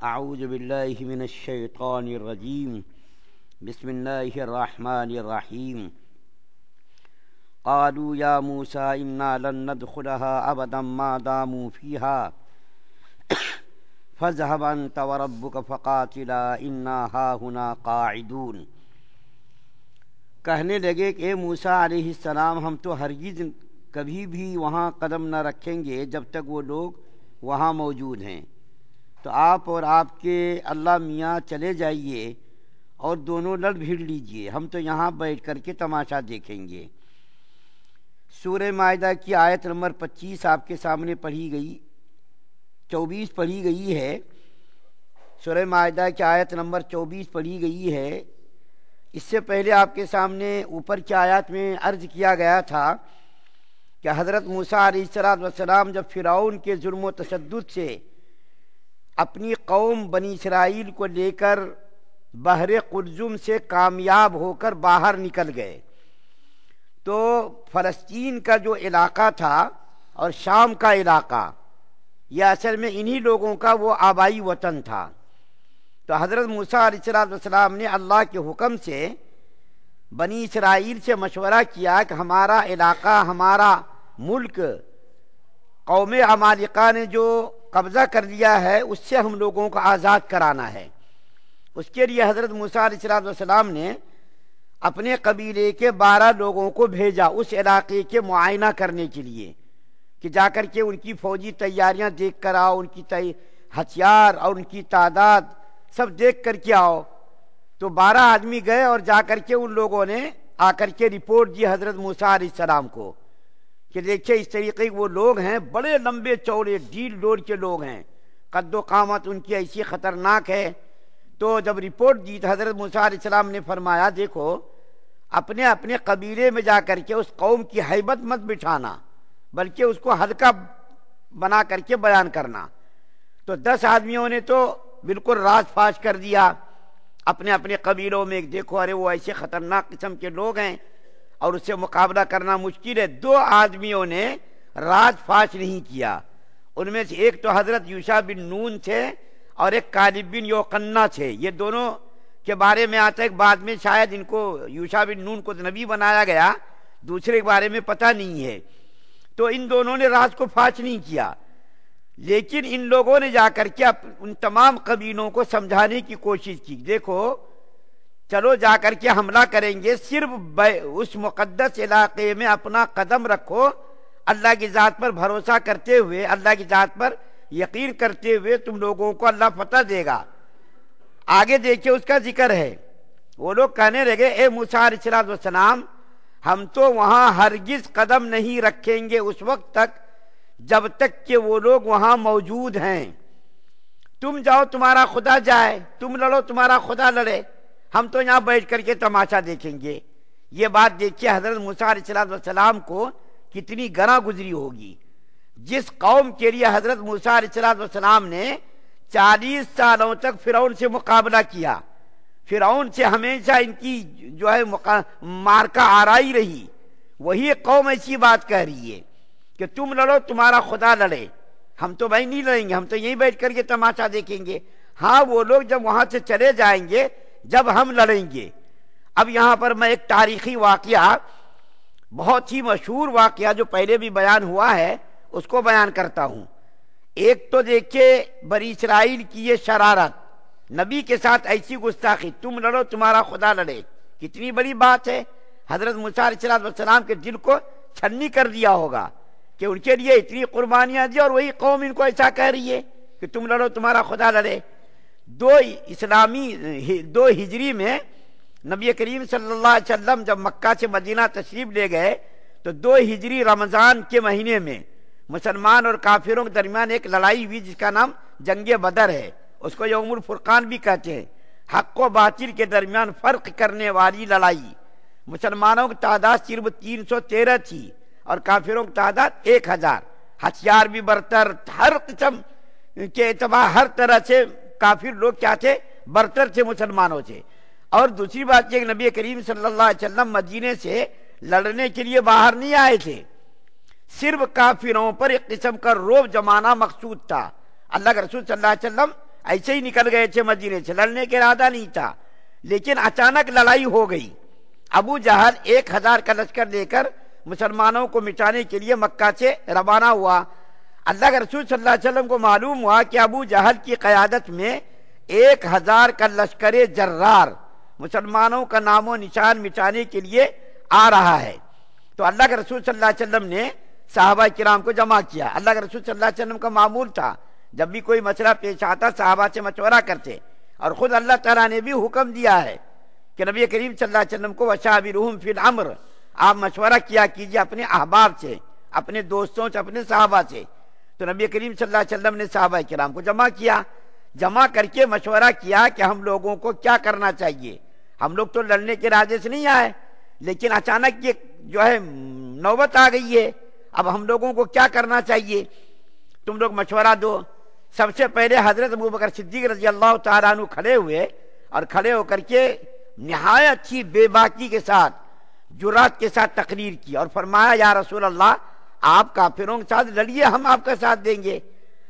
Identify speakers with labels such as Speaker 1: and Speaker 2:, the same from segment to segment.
Speaker 1: اعوذ باللہ من الشیطان الرجیم بسم اللہ الرحمن الرحیم قالوا یا موسیٰ انا لن ندخلها ابدا ما داموا فیها فاذهب انت وربك فقاتلا انا هاهنا قاعدون۔ کہنے لگے کہ اے موسیٰ علیہ السلام، ہم تو ہرگز کبھی بھی وہاں قدم نہ رکھیں گے جب تک وہ لوگ وہاں موجود ہیں، تو آپ اور آپ کے اللہ میاں چلے جائیے اور دونوں لڑ بھیڑ لیجئے، ہم تو یہاں بیٹھ کر کے تماشا دیکھیں گے۔ سورہ مائدہ کی آیت نمبر 25 آپ کے سامنے پڑھی گئی، 24 پڑھی گئی ہے۔ سورہ مائدہ کی آیت نمبر 24 پڑھی گئی ہے۔ اس سے پہلے آپ کے سامنے اوپر کی آیات میں عرض کیا گیا تھا کہ حضرت موسیٰ علیہ السلام جب فرعون کے ظلم و تشدد سے اپنی قوم بنی اسرائیل کو لے کر بحر قلزم سے کامیاب ہو کر باہر نکل گئے، تو فلسطین کا جو علاقہ تھا اور شام کا علاقہ، یہ اصل میں انہی لوگوں کا وہ آبائی وطن تھا۔ تو حضرت موسیٰ علیہ السلام نے اللہ کے حکم سے بنی اسرائیل سے مشورہ کیا کہ ہمارا علاقہ، ہمارا ملک قوم عمالقہ نے جو قبضہ کر لیا ہے اس سے ہم لوگوں کو آزاد کرانا ہے۔ اس کے لیے حضرت موسیٰ علیہ السلام نے اپنے قبیلے کے 12 لوگوں کو بھیجا اس علاقے کے معائنہ کرنے کے لیے، کہ جا کر کے ان کی فوجی تیاریاں دیکھ کر آؤ، ان کی ہتھیار اور ان کی تعداد سب دیکھ کر کے آؤ۔ تو 12 آدمی گئے اور جا کر کے ان لوگوں نے آ کر کے رپورٹ دی حضرت موسیٰ علیہ السلام کو کہ دیکھیں اس طریقے کے وہ لوگ ہیں، بڑے لمبے چوڑے ڈیل ڈور کے لوگ ہیں، قد و قامت ان کی ایسی خطرناک ہے۔ تو جب رپورٹ دی تو حضرت موسیٰ علیہ السلام نے فرمایا دیکھو، اپنے اپنے قبیلے میں جا کر کے اس قوم کی ہیبت مت بٹھانا، بلکہ اس کو ہلکا بنا کر کے بیان کرنا۔ تو 10 آدمیوں نے تو بالکل راز فاش کر دیا اپنے اپنے قبیلوں میں، دیکھو ارے وہ ایسے خطرناک قسم کے لوگ ہیں اور اس سے مقابلہ کرنا مشکل ہے۔ 2 آدمیوں نے راز فاش نہیں کیا، ان میں سے ایک تو حضرت یوشع بن نون تھے اور ایک کالب بن یوقنا تھے۔ یہ دونوں کے بارے میں آتا ہے کہ بعد میں شاید ان کو یوشع بن نون کو نبی بنایا گیا، دوسرے کے بارے میں پتہ نہیں ہے۔ تو ان دونوں نے راز کو فاش نہیں کیا، لیکن ان لوگوں نے جا کر کے ان تمام قبیلوں کو سمجھانے کی کوشش کی، دیکھو چلو جا کر کے حملہ کریں گے، صرف اس مقدس علاقے میں اپنا قدم رکھو، اللہ کی ذات پر بھروسہ کرتے ہوئے، اللہ کی ذات پر یقین کرتے ہوئے تم لوگوں کو اللہ فتح دے گا۔ آگے دیکھیں اس کا ذکر ہے، وہ لوگ کہنے لگے اے موسیٰ علیہ السلام، ہم تو وہاں ہرگز قدم نہیں رکھیں گے اس وقت تک جب تک کہ وہ لوگ وہاں موجود ہیں۔ تم جاؤ تمہارا خدا جائے، تم لڑو تمہارا خدا لڑے، ہم تو یہاں بیٹھ کر کے تماشا دیکھیں گے۔ یہ بات دیکھیے حضرت موسیٰ علیہ السلام کو کتنی گراں گزری ہوگی، جس قوم کے لیے حضرت موسیٰ علیہ السلام نے 40 سالوں تک فرعون سے مقابلہ کیا، فرعون سے ہمیشہ ان کی جو ہے مارکا آرائی رہی، وہی قوم ایسی بات کہہ رہی ہے کہ تم لڑو تمہارا خدا لڑے، ہم تو بھائی نہیں لڑیں گے، ہم تو یہیں بیٹھ کر کے تماشا دیکھیں گے۔ ہاں وہ لوگ جب وہاں سے چلے جائیں گے جب ہم لڑیں گے۔ اب یہاں پر میں ایک تاریخی واقعہ، بہت ہی مشہور واقعہ جو پہلے بھی بیان ہوا ہے اس کو بیان کرتا ہوں۔ ایک تو دیکھیں بنی اسرائیل کی یہ شرارت، نبی کے ساتھ ایسی گستاخی، تم لڑو تمہارا خدا لڑے، کتنی بڑی بات ہے۔ حضرت موسیٰ علیہ السلام کے دل کو چھنی کر دیا ہوگا کہ ان کے لیے اتنی قربانیاں دی اور وہی قوم ان کو ایسا کہہ رہی ہے کہ تم لڑو تمہارا خدا لڑے۔ 2 ہجری میں نبی کریم صلی اللہ علیہ وسلم جب مکہ سے مدینہ تشریف لے گئے تو 2 ہجری رمضان کے مہینے میں مسلمان اور کافروں کے درمیان ایک لڑائی ہوئی جس کا نام جنگ بدر ہے، اس کو یوم الفرقان بھی کہتے ہیں۔ حق و باطل کے درمیان فرق کرنے والی لڑائی، مسلمانوں کی تعداد صرف 313 تھی اور کافروں کی تعداد 1000، ہتھیار بھی برتر، ہر قسم کے اعتبار ہر طرح سے کافر لوگ کیا تھے، برتر تھے مسلمانوں سے۔ اور دوسری بات یہ کہ نبی کریم صلی اللہ علیہ وسلم مدینے سے لڑنے کے لیے باہر نہیں آئے تھے، صرف کافروں پر ایک قسم کا رعب جمانا مقصود تھا۔ اللہ کے رسول صلی اللہ علیہ وسلم ایسے ہی نکل گئے تھے مدینے سے، لڑنے کا ارادہ نہیں تھا، لیکن اچانک لڑائی ہو گئی۔ ابو جہل 1000 کا لشکر لے کر مسلمانوں کو مٹانے کے لیے مکہ سے روانہ ہوا۔ اللہ کے رسول صلی اللہ علیہ وسلم کو معلوم ہوا کہ ابو جہل کی قیادت میں 1000 کا لشکر جرار مسلمانوں کا نام و نشان مٹانے کے لیے آ رہا ہے۔ تو اللہ کے رسول صلی اللہ علیہ وسلم نے صحابہ کرام کو جمع کیا۔ اللہ کے رسول صلی اللہ علیہ وسلم کا معمول تھا جب بھی کوئی مسئلہ پیش آتا صحابہ سے مشورہ کرتے، اور خود اللہ تعالیٰ نے بھی حکم دیا ہے کہ نبی کریم صلی اللہ علیہ وسلم کو وشاورہم فی الامر، آپ مشورہ کیا کیجئے اپنے احباب سے، اپنے دوستوں سے، اپنے صحابہ سے۔ تو نبی کریم صلی اللہ علیہ وسلم نے صحابہ کرام کو جمع کیا، جمع کر کے مشورہ کیا کہ ہم لوگوں کو کیا کرنا چاہیے۔ ہم لوگ تو لڑنے کے ارادے سے نہیں آئے، لیکن اچانک یہ جو ہے نوبت آ گئی ہے، اب ہم لوگوں کو کیا کرنا چاہیے، تم لوگ مشورہ دو۔ سب سے پہلے حضرت ابوبکر صدیق رضی اللہ تعالیٰ عنہ کھڑے ہوئے، اور کھڑے ہو کر کے نہایت ہی بے باکی کے ساتھ، جرات کے ساتھ تقریر کی، اور فرمایا یا رسول اللہ آپ کافروں کے ساتھ لڑیے، ہم آپ کا ساتھ دیں گے۔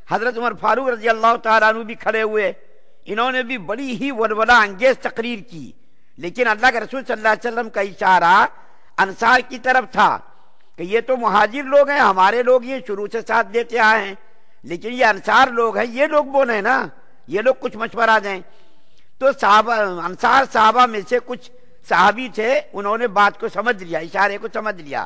Speaker 1: حضرت عمر فاروق رضی اللہ تعالیٰ عنہ بھی کھڑے ہوئے، انہوں نے بھی بڑی ہی ولولہ انگیز تقریر کی، لیکن اللہ کے رسول صلی اللہ علیہ وسلم کا اشارہ انصار کی طرف تھا کہ یہ تو مہاجر لوگ ہیں، ہمارے لوگ یہ شروع سے ساتھ دیتے آئے ہیں، لیکن یہ انصار لوگ ہیں، یہ لوگ بولے نا، یہ لوگ کچھ مشورہ دیں۔ تو صحابہ انصار صحابہ میں سے کچھ صحابی تھے، انہوں نے بات کو سمجھ لیا، اشارے کو سمجھ لیا۔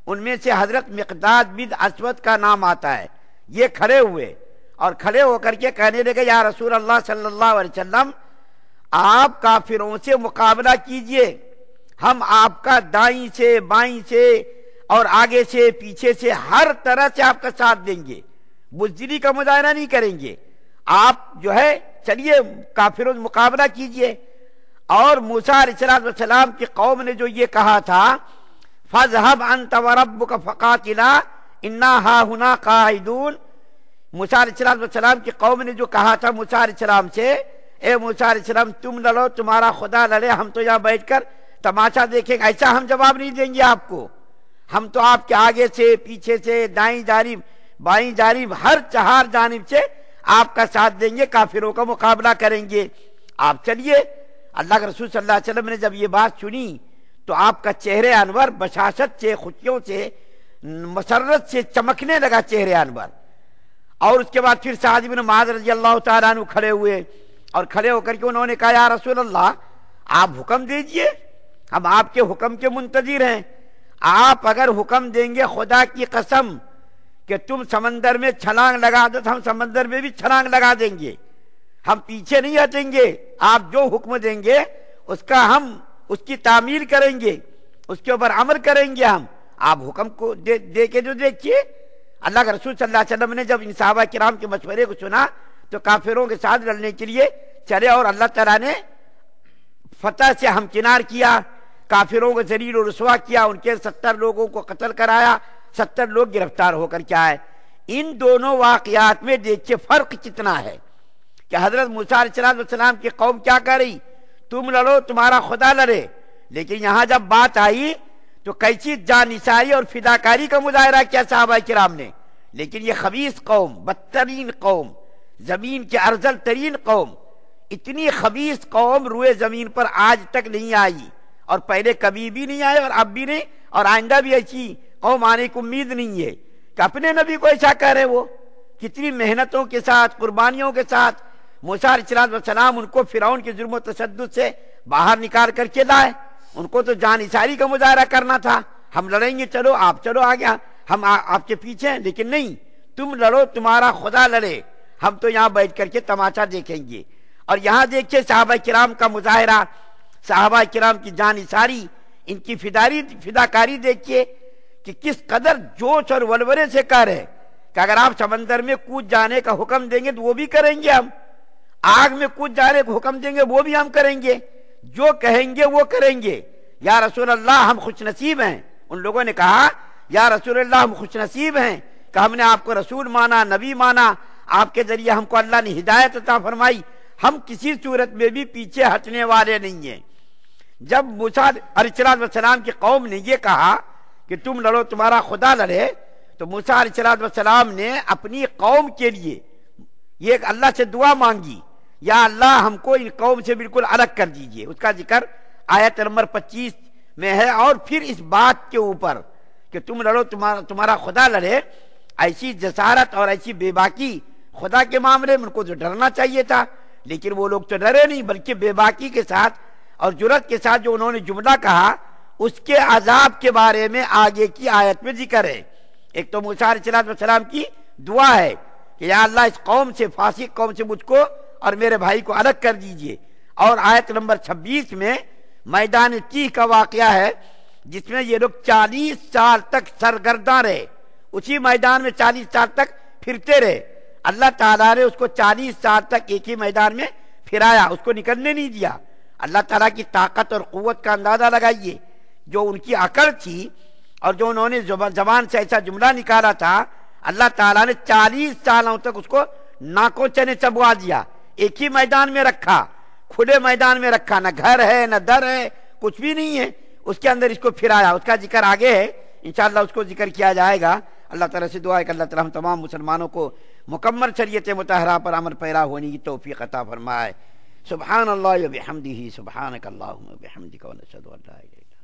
Speaker 1: ان میں سے حضرت مقداد بن اسود کا نام آتا ہے۔ یہ کھڑے ہوئے اور کھڑے ہو کر کے کہنے لگے یا رسول اللہ صلی اللہ علیہ وسلم آپ کافروں سے مقابلہ کیجئے، ہم آپ کا دائیں سے بائیں سے اور آگے سے پیچھے سے ہر طرح سے آپ کا ساتھ دیں گے، بزدلی کا مظاہرہ نہیں کریں گے، آپ جو ہے چلیے کافروں سے مقابلہ کیجئے۔ اور موسیٰ علیہ السلام کی قوم نے جو یہ کہا تھا فَاذْهَبْ أَنْتَ وَرَبُّكَ فَقَاتِلَا إِنَّا هَاهُنَا قَاعِدُونَ، موسیٰ علیہ السلام کی قوم نے جو کہا تھا موسیٰ علیہ السلام سے، اے موسیٰ علیہ السلام تم لڑو، تمہارا خدا لڑے، ہم تو یہاں بیٹھ کر تماشا دیکھیں گے، ایسا ہم جواب نہیں دیں گے آپ کو، ہم تو آپ کے آگے سے پیچھے سے دائیں جانب بائیں جانب ہر چہار جانب سے آپ کا ساتھ دیں گے، کافروں کا مقابلہ کریں گے، آپ چلیے۔ اللہ کے رسول صلی اللہ علیہ وسلم نے جب یہ بات سنی تو آپ کا چہرے انور بشاشت سے، خوشیوں سے، مسرت سے چمکنے لگا چہرے انور۔ اور اس کے بعد پھر سعد بن معاذ رضی اللہ تعالیٰ عنہ کھڑے ہوئے، اور کھڑے ہو کر کے انہوں نے کہا یا رسول اللہ آپ حکم دیجئے، ہم آپ کے حکم کے منتظر ہیں، آپ اگر حکم دیں گے خدا کی قسم کہ تم سمندر میں چھلانگ لگا دو تو ہم سمندر میں بھی چھلانگ لگا دیں گے، ہم پیچھے نہیں ہٹیں گے، آپ جو حکم دیں گے اس کا ہم اس کی تعمیل کریں گے، اس کے اوپر عمل کریں گے ہم، آپ حکم کو دے کے جو دیکھیے۔ اللہ کے رسول صلی اللہ علیہ وسلم نے جب ان صحابہ کرام کے مشورے کو سنا تو کافروں کے ساتھ لڑنے کے لیے چلے، اور اللہ تعالیٰ نے فتح سے ہمکنار کیا، کافروں کو ذلیل و رسوا کیا، ان کے 70 لوگوں کو قتل کرایا، 70 لوگ گرفتار ہو کر کے آئے۔ ان دونوں واقعات میں دیکھیے فرق کتنا ہے کہ حضرت موسیٰ علیہ السلام کی قوم کیا کہہ رہی، تم لڑو تمہارا خدا لڑے، لیکن یہاں جب بات آئی تو کیسی جانثاری اور فداکاری کا مظاہرہ کیا صحابہ کرام نے۔ لیکن یہ خبیث قوم، بدترین قوم، زمین کے ارذل ترین قوم، اتنی خبیث قوم روئے زمین پر آج تک نہیں آئی، اور پہلے کبھی بھی نہیں آئے، اور اب بھی نہیں، اور آئندہ بھی ایسی قوم آنے کی امید نہیں ہے کہ اپنے نبی کو ایسا کہہ رہے۔ وہ کتنی محنتوں کے ساتھ، قربانیوں کے ساتھ موسیٰ علیہ السلام ان کو فرعون کے ظلم و تشدد سے باہر نکال کر کے لائے، ان کو تو جانثاری کا مظاہرہ کرنا تھا، ہم لڑیں گے، چلو آپ چلو آگے، ہم آپ کے پیچھے ہیں، لیکن نہیں، تم لڑو تمہارا خدا لڑے، ہم تو یہاں بیٹھ کر کے تماشا دیکھیں گے۔ اور یہاں دیکھیے صحابہ کرام کا مظاہرہ، صحابہ کرام کی جانثاری، ان کی فداکاری دیکھیے کہ کس قدر جوش اور ولولے سے کہہ رہے کہ اگر آپ سمندر میں کود جانے کا حکم دیں گے تو وہ بھی کریں گے، ہم آگ میں کود جانے کا حکم دیں گے وہ بھی ہم کریں گے، جو کہیں گے وہ کریں گے۔ یا رسول اللہ ہم خوش نصیب ہیں، ان لوگوں نے کہا یا رسول اللہ ہم خوش نصیب ہیں کہ ہم نے آپ کو رسول مانا، نبی مانا، آپ کے ذریعے ہم کو اللہ نے ہدایت عطا فرمائی، ہم کسی صورت میں بھی پیچھے ہٹنے والے نہیں ہیں۔ جب موسیٰ علیہ السلام کی قوم نے یہ کہا کہ تم لڑو تمہارا خدا لڑے، تو موسیٰ علیہ السلام نے اپنی قوم کے لیے یہ اللہ سے دعا مانگی یا اللہ ہم کو ان قوم سے بالکل الگ کر دیجئے. اس کا ذکر آیت نمبر 25 میں ہے. اور پھر اس بات کے اوپر کہ تم لڑو تمہارا خدا لڑے، ایسی جسارت اور ایسی بے باکی خدا کے معاملے میں ان کو تو ڈرنا چاہیے تھا، لیکن وہ لوگ تو ڈرے نہیں، بلکہ بے باکی کے ساتھ اور جرأت کے ساتھ جو انہوں نے جملہ کہا اس کے عذاب کے بارے میں آگے کی آیت میں ذکر ہے. ایک تو موسیٰ علیہ السلام کی دعا ہے کہ یا اللہ اس قوم سے، فاسق قوم سے مجھ کو اور میرے بھائی کو الگ کر دیجئے. اور آیت نمبر 26 میں میدان تیہ کا واقعہ ہے جس میں یہ لوگ 40 سال تک سرگرداں رہے، اسی میدان میں 40 سال تک پھرتے رہے. اللہ تعالیٰ نے اس کو 40 سال تک ایک ہی میدان میں پھرایا، اس کو نکلنے نہیں دیا. اللہ تعالیٰ کی طاقت اور قوت کا اندازہ لگائیے. جو ان کی عقل تھی اور جو انہوں نے زبان سے ایسا جملہ نکالا تھا، اللہ تعالیٰ نے 40 سالوں تک اس کو ناکوں چنے چبوا دیا، ایک ہی میدان میں رکھا، کھلے میدان میں رکھا، نہ گھر ہے نہ در ہے، کچھ بھی نہیں ہے، اس کے اندر اس کو پھرایا. اس کا ذکر آگے ہے، انشاءاللہ اس کو ذکر کیا جائے گا. اللہ تعالیٰ سے دعا ہے کہ اللہ تعالیٰ ہم تمام مسلمانوں کو مکمل شریعت مطہرہ پر عمل پیرا ہونے کی توفیق عطا فرمائے. سبحان اللہ و بحمدہ، سبحانک اللہم و بحمدک، و نشہد ان لا الہ الا انت.